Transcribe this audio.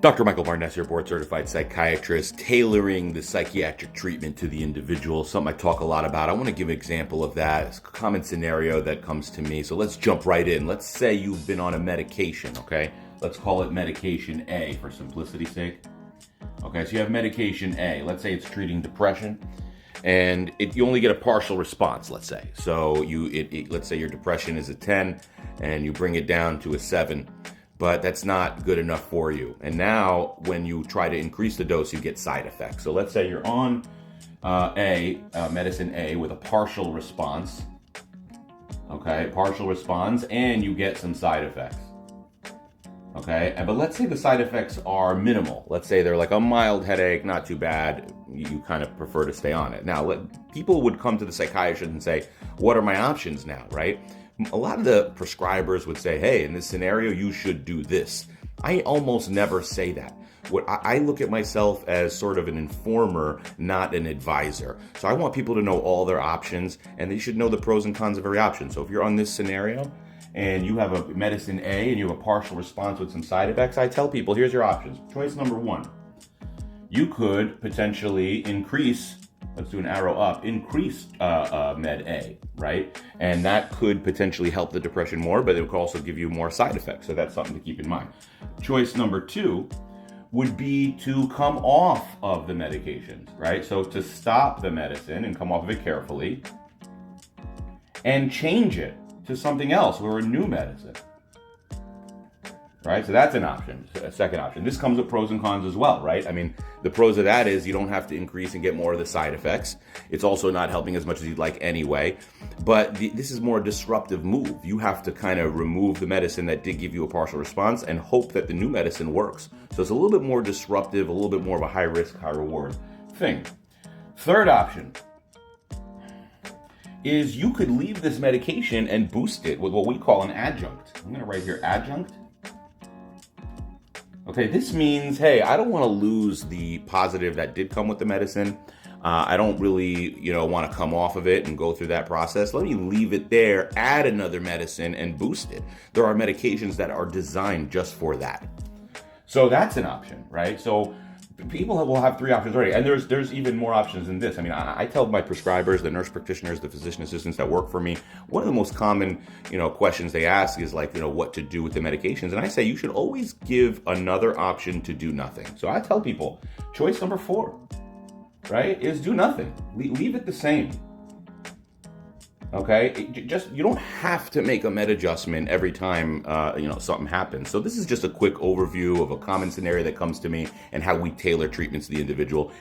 Dr. Michael Barnes here, board certified psychiatrist, tailoring the psychiatric treatment to the individual, something I talk a lot about. I want to give an example of that. It's a common scenario that comes to me. So let's jump right in. Let's say you've been on a medication, okay? Let's call it medication A for simplicity's sake. Okay, so you have medication A. Let's say it's treating depression, and you only get a partial response, let's say. So let's say your depression is a 10, and you bring it down to a 7. But that's not good enough for you. And now when you try to increase the dose, you get side effects. So let's say you're on medicine A with a partial response, okay, partial response, and you get some side effects, okay? But let's say the side effects are minimal. Let's say they're like a mild headache, not too bad. You kind of prefer to stay on it. Now, people would come to the psychiatrist and say, what are my options now, right? A lot of the prescribers would say, hey, in this scenario, you should do this. I almost never say that. I look at myself as sort of an informer, not an advisor. So I want people to know all their options, and they should know the pros and cons of every option. So if you're on this scenario and you have a medicine A and you have a partial response with some side effects, I tell people, here's your options. Choice number 1, you could potentially increase, let's do an arrow up, increase med A, right? And that could potentially help the depression more, but it could also give you more side effects. So that's something to keep in mind. Choice number 2 would be to come off of the medications, right? So to stop the medicine and come off of it carefully and change it to something else or a new medicine. Right? So that's an option, a second option. This comes with pros and cons as well, right? I mean, the pros of that is you don't have to increase and get more of the side effects. It's also not helping as much as you'd like anyway. But this is more a disruptive move. You have to kind of remove the medicine that did give you a partial response and hope that the new medicine works. So it's a little bit more disruptive, a little bit more of a high risk, high reward thing. Third option is you could leave this medication and boost it with what we call an adjunct. I'm going to write here adjunct. Okay, this means, hey, I don't want to lose the positive that did come with the medicine. I don't really, want to come off of it and go through that process. Let me leave it there, add another medicine, and boost it. There are medications that are designed just for that. So that's an option, right? So people will have 3 options already, and there's even more options than this. I mean, I tell my prescribers, the nurse practitioners, the physician assistants that work for me, one of the most common, questions they ask is like, what to do with the medications. And I say you should always give another option to do nothing. So I tell people, choice number 4, right, is do nothing. Leave it the same. Okay, you don't have to make a med adjustment every time something happens. So this is just a quick overview of a common scenario that comes to me and how we tailor treatments to the individual.